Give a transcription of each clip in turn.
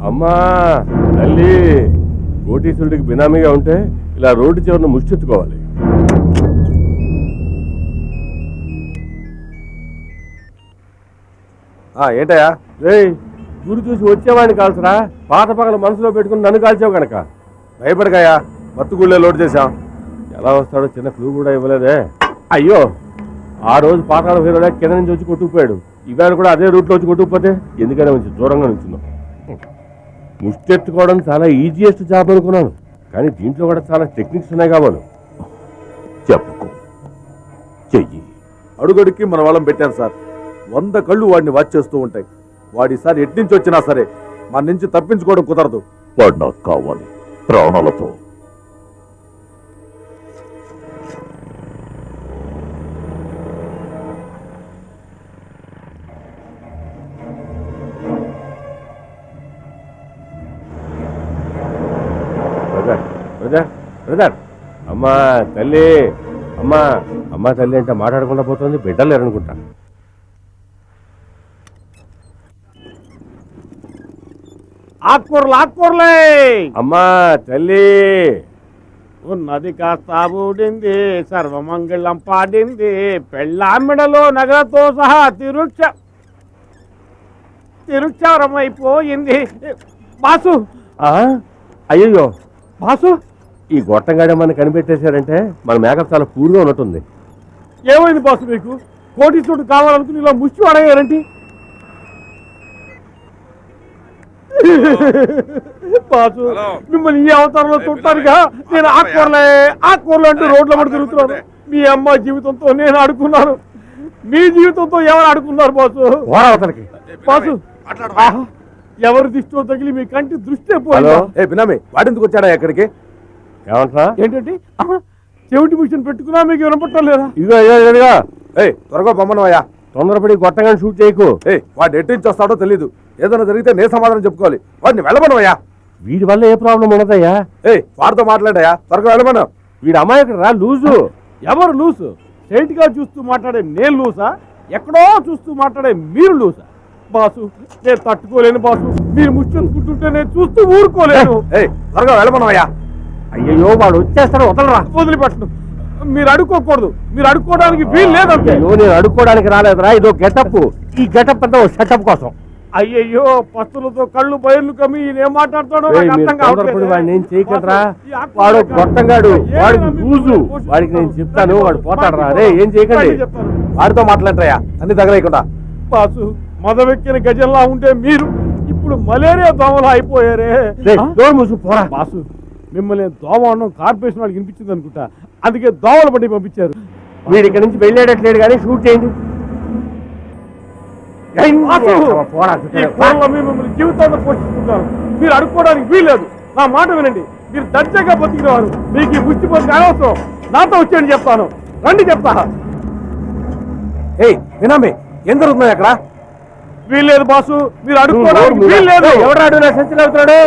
అమ్మా తల్లి, కోటీశ్వరుడికి బినామీగా ఉంటే ఇలా రోడ్డు చివరిన ముష్టెత్తుకోవాలి. ఏంటయ్యా? గురి చూసి వచ్చేవాడిని కాల్సరా, పాత పగల మనసులో పెట్టుకుని నన్ను కాల్చావు కనుక. భయపడకాయా, మత్తుగుళ్ళే లోడ్ చేశాం. ఎలా వస్తాడో చిన్న క్లూ కూడా ఇవ్వలేదే. అయ్యో, ఆ రోజు పాతాళ హీరోలా కింద నుంచి వచ్చి కొట్టుకుపోయాడు. ఇవాళ కూడా అదే రూట్లో వచ్చి కొట్టుకుపోతే ఎందుకనే మంచి దూరంగా నుంచున్నాం. ముష్టెత్తుకోవడం చాలా ఈజియెస్ట్ జాబ్ అనుకున్నాను, కానీ దీంట్లో కూడా చాలా టెక్నిక్స్ ఉన్నాయి కావాలి. చెప్పుకో, చెయ్యి. అడుగడుక్కి మన వాళ్ళం పెట్టాను సార్. 100 కళ్ళు వాడిని వాచ్ చేస్తూ ఉంటాయి. వాడిసారి ఎట్నుంచి వచ్చినా సరే మన నుంచి తప్పించుకోవడం కుదరదు. వాడు నాకు కావాలి ప్రాణాలతో. బ్రదర్, అమ్మా తల్లి, అమ్మా తల్లి అంటే మాట్లాడకుండా పోతుంది. బిడ్డలు లేరనుకుంటా. ఆకుకూరలే అమ్మా తల్లి. ఉన్నది కాస్త ఊడింది, సర్వమంగళం పాడింది, పెళ్ళామిడలో నగలతో సహా తిరుక్షవరమైపోయింది. బాసు, అయ్యో బాసు, ఈ గొట్టంగాడే మన కనిపెట్టేశారంటే మన మేకప్ చాలా పూర్గా ఉన్నట్టుంది. ఏమైంది బాసు? మీకు కోటీశ్వరుడు కావాలనుకుని ఇలా ముష్టి అడగారంటే బాసు, మిమ్మల్ని ఈ అవతారంలో చూడటానికా నేను ఆకుకూరలు అంటూ రోడ్ల పడి తిరుగుతున్నాను. మీ అమ్మ జీవితంతో నేను ఆడుకున్నాను, మీ జీవితంతో ఎవరు ఆడుకున్నారు బాసు? బాసు, ఎవరి దృష్టిలో తగిలి మీ కంటి దృష్టి బినామీ వాడెందుకు వచ్చాడా ఎక్కడికి? ఏమంటా? ఏంటంటే చెవిటి మిషన్ పెట్టుకున్నా మీకు వినపట్టం లేదా? ఇదిగో త్వరగా బొమ్మనవయ్యా. తొందరపడి గొట్టంగా షూట్ చేయకు. వాడు ఎట్టించి వస్తాడో తెలీదు. ఏదైనా జరిగితే నే సమాధానం చెప్పుకోవాలి. వాడిని వెళ్ళమనవయ్యా. వీడి వల్ల ఏ ప్రాబ్లం ఉండదయ్యా? వాడితో మాట్లాడాయా, త్వరగా వెళ్ళమను. వీడి అమాయకుడు రా, లూజు. ఎవరు లూసు? స్ట్రైట్ గా చూస్తూ మాట్లాడే నేను లూసా? ఎక్కడో చూస్తూ మాట్లాడే మీరు లూసా? బాసు, నేను తట్టుకోలేను బాసు. మీరు ముచ్చుకుంటుంటే నేను చూస్తూ ఊరుకోలేను. త్వరగా వెళ్ళమనవయ్యా. అయ్యో, వాడు వచ్చేస్తాడు, వదలరా. వదిలిపెట్టను. మీరు అడుక్కోకూడదు, మీరు అడుక్కోవడానికి వీలు లేదంటే. నేను అడుక్కోవడానికి రాలేదురా, ఇదో గెటప్. ఈ గెటప్ అంతా సెటప్ కోసం. అయ్యయ్యో, పస్తులతో కళ్ళు బయర్లు కమ్మి ఏం మాట్లాడతాడో వాడిని ఏం చేయగలరా? వాడు గొట్టంగాడు, వాడికి లూజు. వాడికి నేను చెప్తాను, వాడు పోతాడు రా. రే, ఏం చేయకండి. వాడితో మాట్లాడతాయా అన్ని తగలేకుండా. బాసు, మదవెక్కిన గజంలా ఉంటే మీరు ఇప్పుడు మలేరియా దోమలా అయిపోయారే. పోరా బాసు, మిమ్మల్ని దోమ అన్నం కార్పొరేషన్ వాళ్ళకి వినిపించింది అనుకుంటా, అందుకే దోమలు పట్టి పంపించారు. వీడి ఇక్కడ నుంచి వెళ్ళేటట్లేడు కానీ షూట్ చేయండి. మిమ్మల్ని జీవితాంతో పోషిస్తుంటారు. మీరు అడుక్కోవడానికి వీల్లేదు. నా మాట వినండి. మీరు దర్జాగా బతికినవారు. మీకు ఈ ముచ్చి పోతే అనవసరం. నాతో వచ్చేయండి, చెప్తాను. రండి, చెప్తా. వినామే, ఏం జరుగుతున్నాయి అక్కడ? వీల్లేదు బాసు, మీరు అడుక్కోవడానికి వీల్లేదు. ఎవడాడు నా సంచి లాగుతున్నాడు?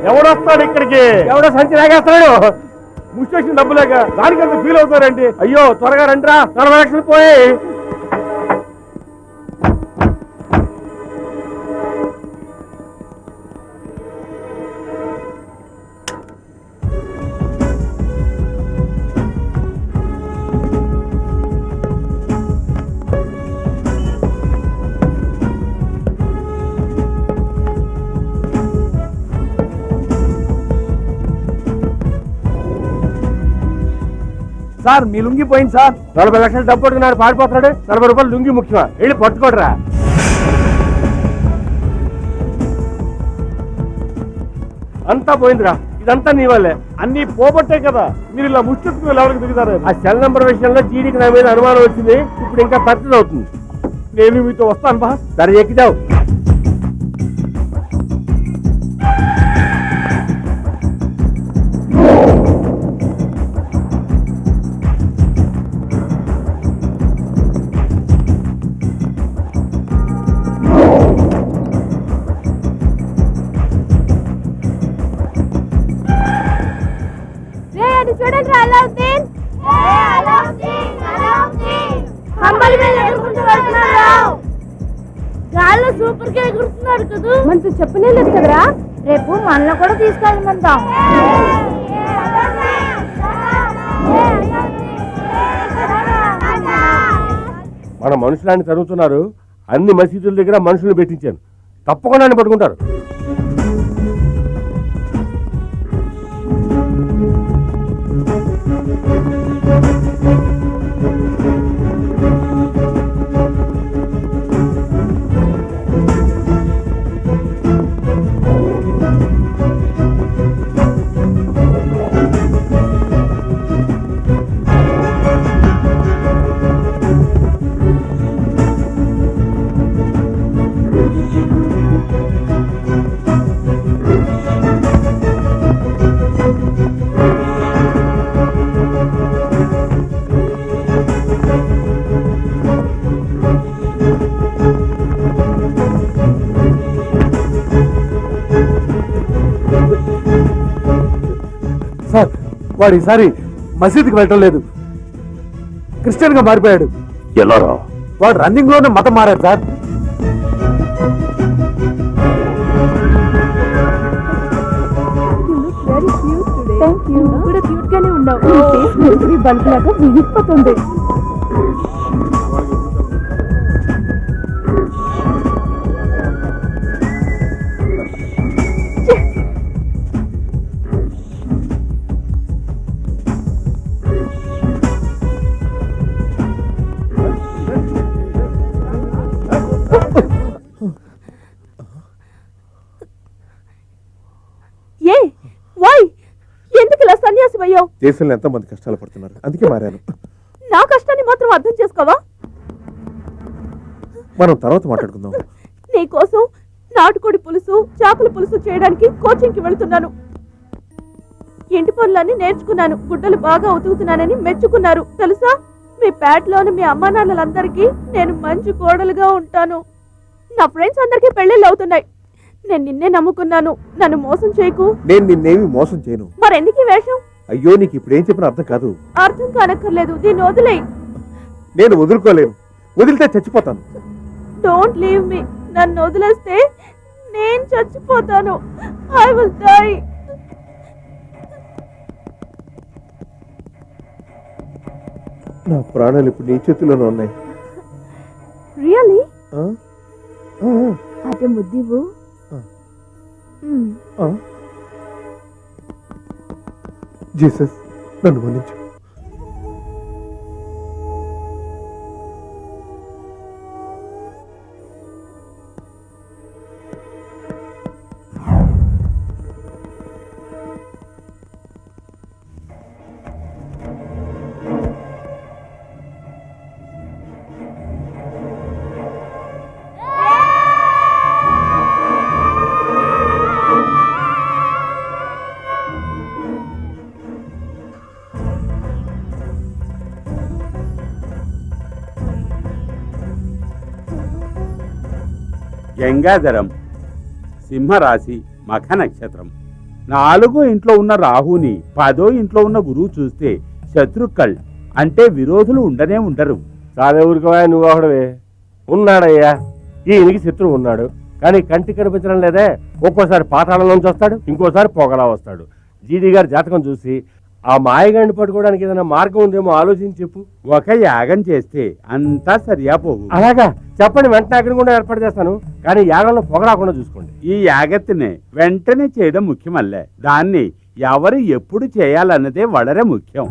ఎవడొస్తాడు ఇక్కడికి? ఎవడో సంచి లాగేస్తాడు. ముచ్చేసిన డబ్బు లేక దానికంత ఫీల్ అవుతారండి. అయ్యో, త్వరగా రండిరా, 40 లక్షలు పోయి. సార్, మీ లుంగి పోయింది సార్. 40 లక్షలు డబ్బు పట్టుకున్నాడు, పారిపోతున్నాడు. 40 రూపాయలు లుంగి ముఖ్యమా? వెళ్ళి పట్టుకోడరా. అంతా పోయిందిరా, ఇదంతా నీ వల్లే. అన్ని పోబట్టే కదా మీరు ఇలా ముచ్చెత్తుకుని ఎవరికి దిగుతారు. ఆ సెల్ నంబర్ విషయంలో జీడీకి నా మీద అనుమానం వచ్చింది. ఇప్పుడు ఇంకా పెద్దది అవుతుంది. నేను మీతో వస్తాను బా. సరే, ఎక్కిదావు. చూడండి, అలావుద్దీన్ గాల్లో సూపర్ గా ఎగురుతున్నాడు కదా. మనతో చెప్పనే లేదు కదరా. రేపు మనలో కూడా తీసుకెళ్ళమందాం. మన మనుషులాన్ని తరుగుతున్నారు. అన్ని మసీదుల దగ్గర మనుషులు పెట్టించాను, తప్పకుండా పట్టుకుంటారు. సార్ వాడు ఈసారి మసీదుకి వెళ్ళటం లేదు, క్రిస్టియన్ గా మారిపోయాడు. ఎలా రా? వాడు రన్నింగ్ లోనే మతం మారాడు సార్. కూడా క్యూట్ గానే ఉన్నావు. బల్బ్ లాగా వినిపోతుంది. ఎందుకు ఇలా సన్యాసి అయ్యావు? దేశంలో ఎంతో మంది కష్టాలు పడుతున్నారు, అందుకే మారాను. నా కష్టాన్ని మాత్రం అర్థం చేసుకోవా? మనం తర్వాత మాట్లాడుకుందాం. నీకోసం నాటుకోడి పులుసు, చేపల పులుసు చేయడానికి కోచింగ్ కి వెళ్తున్నాను. ఇంటి పనులన్నీ నేర్చుకున్నాను. గుడ్డలు బాగా ఉతుకుతున్నానని మెచ్చుకున్నారు తెలుసా? మీ పేటలోని మీ అమ్మా నాన్నలందరికీ నేను మంచి కోడలుగా ఉంటాను. నా ఫ్రెండ్స్ అందరికీ పెళ్లిళ్ళు అవుతున్నాయి. నేను నిన్నే నమ్ముకున్నాను. నన్ను మోసం చేయకు. నేను నిన్నేమి మోసం చేయను. మరెందుకు వేషం? అయ్యో, నీకు ఇప్పుడు ఏం చెప్పినా అర్థం కాదు. అర్థం కానక్కర్లేదు, దీన్ని వదిలేయ్. నేను వదులుకోలేను, వదిలితే చచ్చిపోతాను. Don't leave me. నన్ను వదిలేస్తే నేను చచ్చిపోతాను. I will die. నా ప్రాణాలు ఇప్పుడు నీ చేతిలోనే ఉన్నాయి. రియల్లీ? ఆ? అదే ముద్దివు. జీసస్, నన్ను మన్నించు. గంగాధరం, సింహరాశి, మఖ నక్షత్రం. 4వ ఇంట్లో ఉన్న రాహుని 10వ ఇంట్లో ఉన్న గురువు చూస్తే శత్రుక్కల్ అంటే విరోధులు ఉండనే ఉండరు. చాలే ఊరుకోవా, నువ్వు ఒకడవే. ఉన్నాడయ్యా, ఈయనకి శత్రువు ఉన్నాడు, కానీ కంటికి కనిపించడం లేదే. ఒక్కోసారి పాతాళంలోంచి వస్తాడు, ఇంకోసారి పొగలా వస్తాడు. జీడీ గారి జాతకం చూసి ఆ మాయగాడిని పట్టుకోవడానికి ఏదైనా మార్గం ఉందేమో ఆలోచించి చెప్పు. ఒక యాగం చేస్తే అంతా సరియా పోవు. అలాగా చెప్పండి, వెంటనే అగ్ని కూడా ఏర్పాటు చేస్తాను. కానీ యాగంలో పొగ రాకుండా చూసుకోండి. ఈ యాగత్తిని వెంటనే చేయడం ముఖ్యమల్లే. దాన్ని ఎవరు ఎప్పుడు చేయాలన్నదే వడరే ముఖ్యం.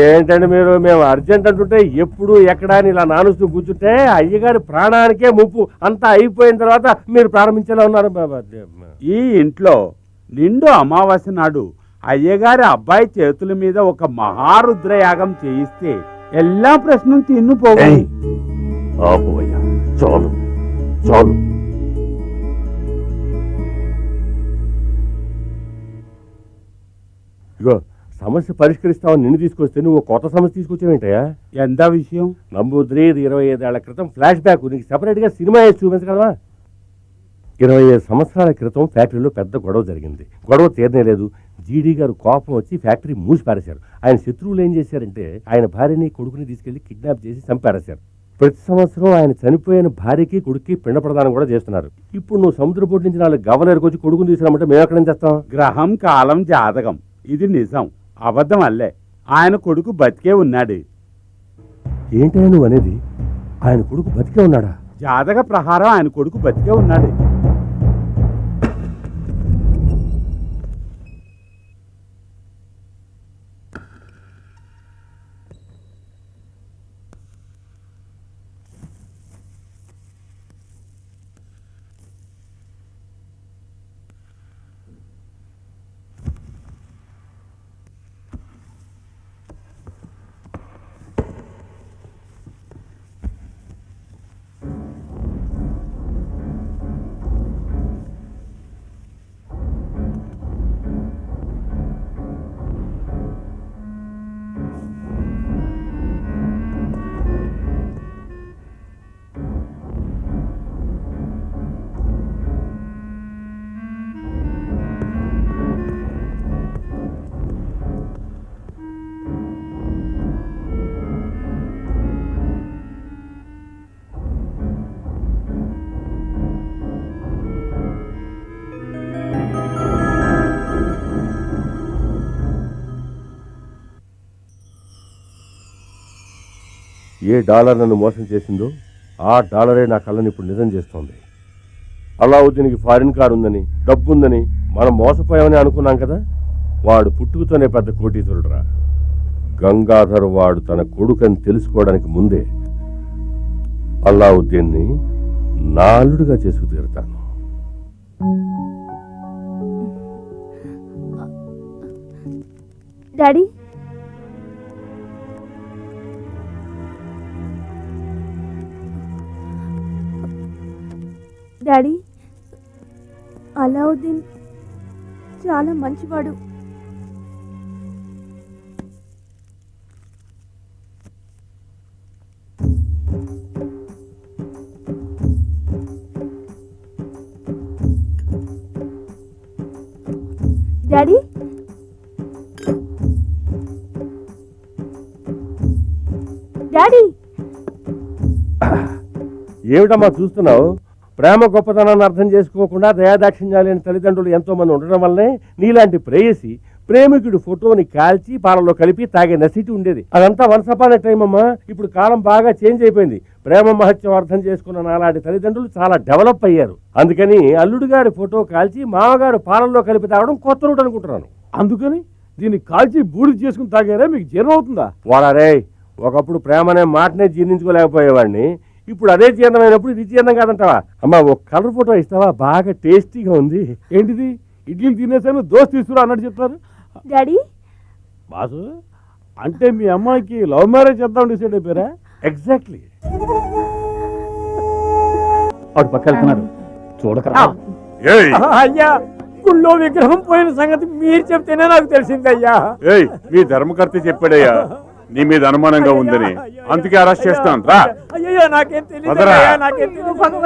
ఏంటంటే మీరు, మేము అర్జెంట్ అంటుంటే ఎప్పుడు ఎక్కడ అని ఇలా నానుస్తూ కూర్చుంటే అయ్యగారి ప్రాణానికే ముప్పు. అంతా అయిపోయిన తర్వాత మీరు ప్రారంభించేలా ఉన్నారు. ఈ ఇంట్లో నిండు అమావాస్య నాడు అయ్యగారి అబ్బాయి చేతుల మీద ఒక మహారుద్ర యాగం చేయిస్తే ఎల్లా ప్రశ్న తిన్నుపోయి. చాలు చాలు. ఇగో, సమస్య పరిష్కరిస్తామని నిన్ను తీసుకొస్తే నువ్వు కొత్త సమస్య తీసుకొచ్చావేంటయ్యా? ఎంత విషయం? నంబూద్రి 25 ఏళ్ల క్రితం ఫ్లాష్ బ్యాక్. నీకు సెపరేట్గా సినిమా వేసి చూపించగలవా? 25 సంవత్సరాల క్రితం ఫ్యాక్టరీలో పెద్ద గొడవ జరిగింది. గొడవ తీరనే లేదు. జీడీ గారు కోపం వచ్చి ఫ్యాక్టరీ మూసి పారేశారు. ఆయన శత్రువులు ఏం చేశారంటే ఆయన భార్యని కొడుకుని తీసుకెళ్లి కిడ్నాప్ చేసి చంపారేశారు. ప్రతి సంవత్సరం ఆయన చనిపోయిన భార్యకి కొడుక్కి పిండ ప్రదానం కూడా చేస్తున్నారు. ఇప్పుడు నువ్వు సముద్రపోటు నుంచి 4 గవ్వలేరుకు వచ్చి కొడుకుని తీసుకురామంటే మేము ఎక్కడేం చేస్తాం? గ్రహం కాలం జాతకం ఇది నిజం, అబద్ధం అల్లే. ఆయన కొడుకు బతికే ఉన్నాడు. ఏంటో నువ్వు అనేది? ఆయన కొడుకు బతికే ఉన్నాడా? జాతక ప్రకారం ఆయన కొడుకు బతికే ఉన్నాడు. ఏ డాలర్ నన్ను మోసం చేసిందో ఆ డాలరే నా కళ్ళని ఇప్పుడు నిజం చేస్తోంది. అలావుద్దీన్కి ఫారిన్ కార్ ఉందని, డబ్బు ఉందని మనం మోసపోయామని అనుకున్నాం కదా. వాడు పుట్టుకతోనే పెద్ద కోటీశ్వరుడురా. గంగాధర్ వాడు తన కొడుకని తెలుసుకోవడానికి ముందే అలావుద్దీన్ని నా అల్లుడుగా చేసుకు తీరుతాను. డాడీ, డాడీ, అలావుద్దీన్ చాలా మంచివాడు. డాడీ, డాడీ, ఏమిటమ్మా చూస్తున్నావు? ప్రేమ గొప్పతనాన్ని అర్థం చేసుకోకుండా దయాదాక్షిణ్యాలు లేని తల్లిదండ్రులు ఎంతో మంది ఉండడం వల్లనే నీలాంటి ప్రేయసి ప్రేమికుడి ఫోటోని కాల్చి పాలలో కలిపి తాగే నసిటి ఉండేది. అదంతా వన్సపాన టైం అమ్మా. ఇప్పుడు కాలం బాగా చేంజ్ అయిపోయింది. ప్రేమ మహత్యం అర్థం చేసుకున్న నాలాంటి తల్లిదండ్రులు చాలా డెవలప్ అయ్యారు. అందుకని అల్లుడు గారి ఫోటో కాల్చి మామగారు పాలల్లో కలిపి తాగడం కొత్త రూట్ అనుకుంటున్నాను. అందుకని దీన్ని కాల్చి బూడిద చేసుకుని తాగారా? మీకు జీర్ణం అవుతుందా? వాడారే, ఒకప్పుడు ప్రేమ అనే మాటనే జీర్ణించుకోలేకపోయేవాడిని. ఇప్పుడు అదే జీర్ణమైనప్పుడు ఇది జీర్ణం కాదంటావా? అమ్మా, ఒక కలర్ ఫోటో ఇస్తావా? బాగా టేస్టీగా ఉంది. ఏంటిది? ఇడ్లీలు తినేసాను, దోశ తీసుకురా అన్నట్టు చెప్తారు. డాడీ, బాసు అంటే మీ అమ్మాయికి లవ్ మ్యారేజ్ చేద్దాం డిసైడ్ అయిపోయారా? ఎగ్జాక్ట్లీ. అటు పక్క వెళ్తున్నారు చూడకరా. అయ్యా, గుళ్ళో విగ్రహం పోయిన సంగతి మీరు చెప్తేనే నాకు తెలిసిందయ్యా. ఏయ్, మీ ధర్మకర్త చెప్పాడయ్యా నీ మీద అనుమానంగా ఉందని, అందుకే అరెస్ట్ చేస్తాను రా. అయ్యో, నాకేం తెలియదు, నాకేం తెలియదు.